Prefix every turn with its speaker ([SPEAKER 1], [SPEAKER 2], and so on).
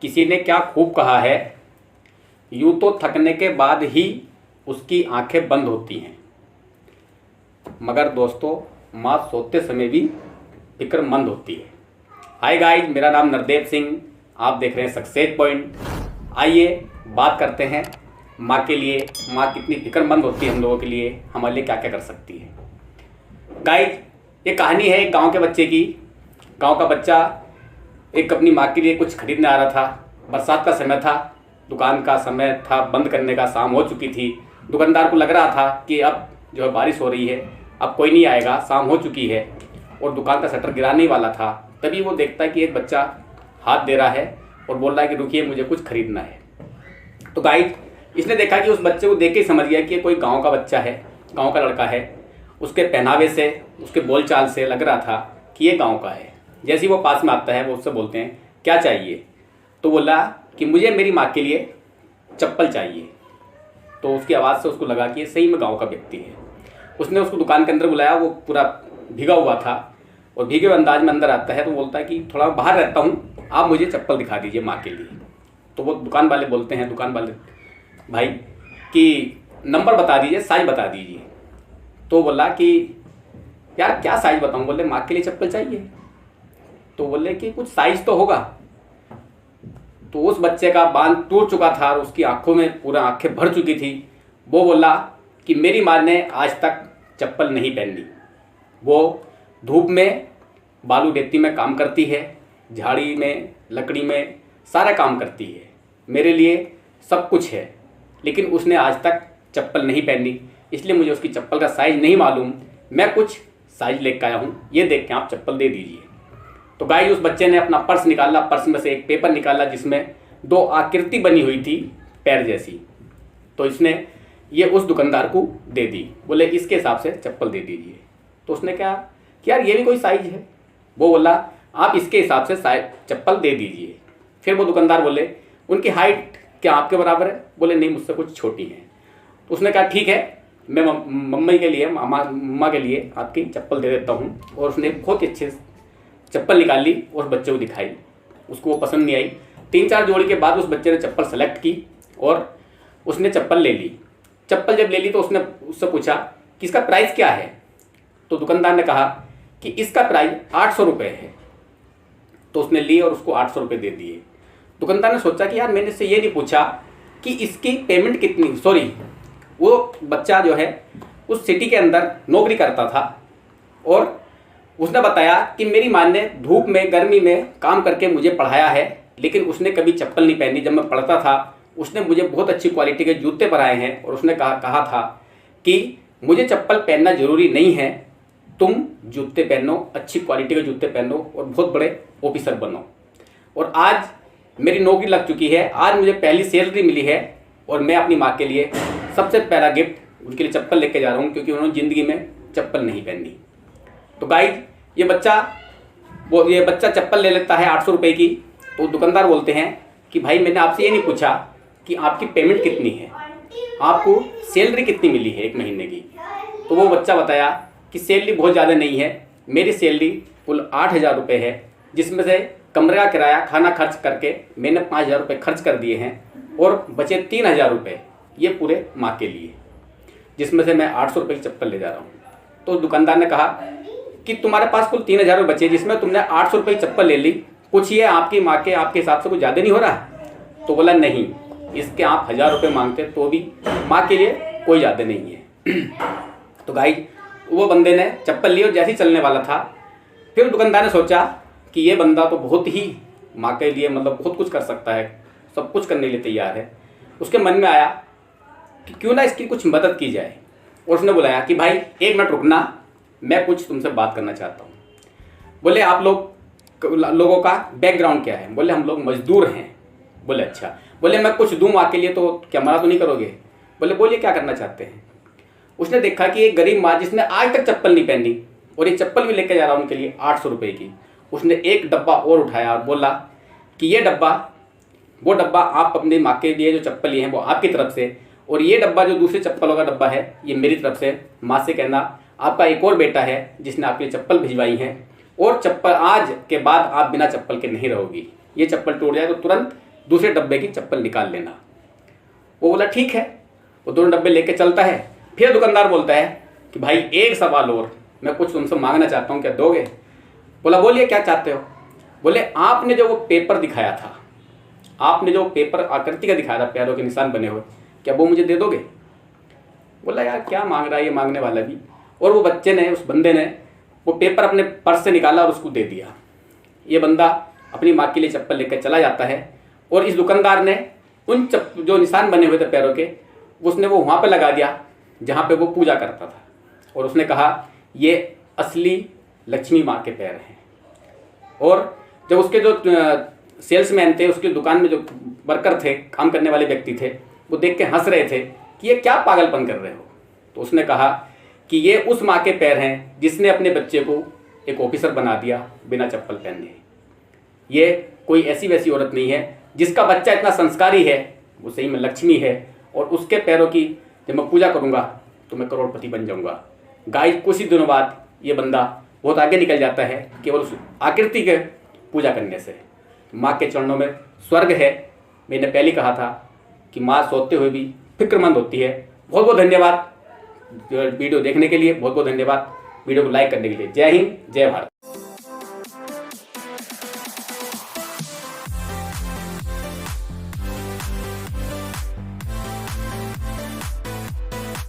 [SPEAKER 1] किसी ने क्या खूब कहा है, यूँ तो थकने के बाद ही उसकी आंखें बंद होती हैं, मगर दोस्तों माँ सोते समय भी फिक्रमंद होती है। हाय गाइज, मेरा नाम नरदेव सिंह, आप देख रहे हैं सक्सेस पॉइंट। आइए बात करते हैं माँ के लिए। माँ कितनी फिक्रमंद होती है हम लोगों के लिए, हमारे लिए क्या क्या कर सकती है। गाइज, ये कहानी है एक गांव के बच्चे की। गांव का बच्चा एक अपनी माँ के लिए कुछ खरीदने आ रहा था। बरसात का समय था, दुकान का समय था बंद करने का, शाम हो चुकी थी। दुकानदार को लग रहा था कि अब जो है बारिश हो रही है, अब कोई नहीं आएगा, शाम हो चुकी है और दुकान का शटर गिराने वाला था। तभी वो देखता है कि एक बच्चा हाथ दे रहा है और बोल रहा है कि रुकिए, मुझे कुछ खरीदना है। तो गाइड, इसने देखा कि उस बच्चे को देख के समझ गया कि कोई गांव का बच्चा है, गांव का लड़का है। उसके पहनावे से, उसके बोलचाल से लग रहा था कि ये गांव का है। जैसे ही वो पास में आता है, वो उससे बोलते हैं क्या चाहिए। तो बोला कि मुझे मेरी माँ के लिए चप्पल चाहिए। तो उसकी आवाज़ से उसको लगा कि ये सही में गाँव का व्यक्ति है। उसने उसको दुकान के अंदर बुलाया। वो पूरा भीगा हुआ था और भीगे हुए अंदाज में अंदर आता है। तो बोलता है कि थोड़ा बाहर रहता हूँ, आप मुझे चप्पल दिखा दीजिए माँ के लिए। तो वो दुकान वाले बोलते हैं, दुकान वाले भाई कि नंबर बता दीजिए, साइज बता दीजिए। तो बोला कि यार क्या साइज बताऊँ। बोले माँ के लिए चप्पल चाहिए। तो बोले कि कुछ साइज तो होगा। तो उस बच्चे का बांध टूट चुका था और उसकी आंखों में पूरा आंखें भर चुकी थी। वो बोला कि मेरी माँ ने आज तक चप्पल नहीं पहनी। वो धूप में, बालू रेती में काम करती है, झाड़ी में, लकड़ी में सारा काम करती है। मेरे लिए सब कुछ है, लेकिन उसने आज तक चप्पल नहीं पहनी, इसलिए मुझे उसकी चप्पल का साइज़ नहीं मालूम। मैं कुछ साइज़ लेकर आया हूँ, ये देख के आप चप्पल दे दीजिए। तो गाइस, उस बच्चे ने अपना पर्स निकाला, पर्स में से एक पेपर निकाला जिसमें दो आकृति बनी हुई थी पैर जैसी। तो इसने ये उस दुकानदार को दे दी। बोले इसके हिसाब से चप्पल दे दीजिए। तो उसने कहा कि यार ये भी कोई साइज है। वो बोला आप इसके हिसाब से चप्पल दे दीजिए। फिर वो दुकानदार बोले उनकी हाइट क्या आपके बराबर है। बोले नहीं, मुझसे कुछ छोटी है। तो उसने कहा ठीक है, मैं मम्मी के लिए, मम्मा के लिए आपकी चप्पल दे देता हूँ। और उसने बहुत ही अच्छे चप्पल निकाली और बच्चे को दिखाई। उसको वो पसंद नहीं आई। 3-4 जोड़ी के बाद उस बच्चे ने चप्पल सेलेक्ट की और उसने चप्पल ले ली। चप्पल जब ले ली तो उसने उससे पूछा कि इसका प्राइस क्या है। तो दुकानदार ने कहा कि इसका प्राइस 800 रुपये है। तो उसने ली और उसको 800 रुपये दे दिए। दुकानदार ने सोचा कि यार मैंने इससे ये नहीं पूछा कि इसकी पेमेंट कितनी। सॉरी, वो बच्चा जो है उस सिटी के अंदर नौकरी करता था और उसने बताया कि मेरी माँ ने धूप में, गर्मी में काम करके मुझे पढ़ाया है, लेकिन उसने कभी चप्पल नहीं पहनी। जब मैं पढ़ता था उसने मुझे बहुत अच्छी क्वालिटी के जूते पहनाए हैं और उसने कहा था कि मुझे चप्पल पहनना ज़रूरी नहीं है, तुम जूते पहनो, अच्छी क्वालिटी के जूते पहनो और बहुत बड़े ऑफिसर बनो। और आज मेरी नौकरी लग चुकी है, आज मुझे पहली सैलरी मिली है और मैं अपनी माँ के लिए सबसे पहला गिफ्ट उनके लिए चप्पल लेके जा रहा हूँ, क्योंकि उन्होंने ज़िंदगी में चप्पल नहीं पहनी। तो गाइस, ये बच्चा चप्पल ले लेता है 800 रुपये की। तो दुकानदार बोलते हैं कि भाई मैंने आपसे ये नहीं पूछा कि आपकी पेमेंट कितनी है, आपको सैलरी कितनी मिली है एक महीने की। तो वो बच्चा बताया कि सैलरी बहुत ज़्यादा नहीं है, मेरी सैलरी कुल 8,000 रुपये है, जिसमें से कमरे का किराया, खाना खर्च करके मैंने 5,000 रुपये खर्च कर दिए हैं और बचे 3,000 रुपये ये पूरे माँ के लिए, जिसमें से मैं 800 रुपये की चप्पल ले जा रहा हूँ। तो दुकानदार ने कहा कि तुम्हारे पास कुल 3,000 रुपये बचे, जिसमें तुमने 800 रुपये की चप्पल ले ली, पूछिए आपकी माँ के आपके हिसाब से कुछ ज़्यादा नहीं हो रहा। तो बोला नहीं, इसके आप 1,000 रुपये मांगते तो भी माँ के लिए कोई ज़्यादा नहीं है। तो गाइस, वो बंदे ने चप्पल ली और जैसे ही चलने वाला था, फिर दुकानदार ने सोचा कि ये बंदा तो बहुत ही माँ के लिए मतलब बहुत कुछ कर सकता है, सब कुछ करने के लिए तैयार है। उसके मन में आया कि क्यों ना इसकी कुछ मदद की जाए। और उसने बुलाया कि भाई 1 मिनट रुकना, मैं कुछ तुमसे बात करना चाहता हूँ। बोले आप लोगों का बैकग्राउंड क्या है। बोले हम लोग मजदूर हैं। बोले अच्छा। बोले मैं कुछ दूँ माँ के लिए, तो क्या मना तो नहीं करोगे। बोले बोलिए क्या करना चाहते हैं। उसने देखा कि एक गरीब माँ जिसने आज तक चप्पल नहीं पहनी और ये चप्पल भी लेकर जा रहा हूँ उनके लिए 800 रुपये की। उसने एक डब्बा और उठाया और बोला कि ये डब्बा, वो डब्बा आप अपनी माँ के लिए जो चप्पल लिए हैं वो आपकी तरफ से, और ये डब्बा जो दूसरे चप्पलों का डब्बा है ये मेरी तरफ से। माँ से कहना आपका एक और बेटा है जिसने आपके चप्पल भिजवाई हैं, और चप्पल आज के बाद आप बिना चप्पल के नहीं रहोगी। ये चप्पल टूट जाए तो तुरंत दूसरे डब्बे की चप्पल निकाल लेना। वो बोला ठीक है, वो दोनों डब्बे लेके चलता है। फिर दुकानदार बोलता है कि भाई एक सवाल और, मैं कुछ तुमसे मांगना चाहता हूँ, क्या दोगे? बोला बोलिए क्या चाहते हो? बोले आपने जो वो पेपर दिखाया था, आपने जो पेपर आकृति का दिखाया था पैरों के निशान बने हुए, क्या वो मुझे दे दोगे? बोला यार क्या मांग रहा है ये मांगने वाला भी। और वो बच्चे ने, उस बंदे ने वो पेपर अपने पर्स से निकाला और उसको दे दिया। ये बंदा अपनी माँ के लिए चप्पल लेकर चला जाता है और इस दुकानदार ने उन जो निशान बने हुए थे पैरों के, उसने वो वहाँ पे लगा दिया जहाँ पे वो पूजा करता था। और उसने कहा ये असली लक्ष्मी माँ के पैर हैं। और जब उसके जो सेल्समैन थे, उसकी दुकान में जो वर्कर थे, काम करने वाले व्यक्ति थे, वो देख के हंस रहे थे कि ये क्या पागलपन कर रहे हो। तो उसने कहा कि ये उस माँ के पैर हैं जिसने अपने बच्चे को एक ऑफिसर बना दिया बिना चप्पल पहने। ये कोई ऐसी वैसी औरत नहीं है, जिसका बच्चा इतना संस्कारी है, वो सही में लक्ष्मी है। और उसके पैरों की जब मैं पूजा करूँगा तो मैं करोड़पति बन जाऊँगा। गाइस कुछ ही दिनों बाद ये बंदा बहुत आगे निकल जाता है केवल उस आकृति के पूजा करने से। माँ के चरणों में स्वर्ग है। मैंने पहले ही कहा था कि माँ सोते हुए भी फिक्रमंद होती है। बहुत बहुत धन्यवाद वीडियो देखने के लिए, बहुत बहुत धन्यवाद वीडियो को लाइक करने के लिए। जय हिंद, जय भारत।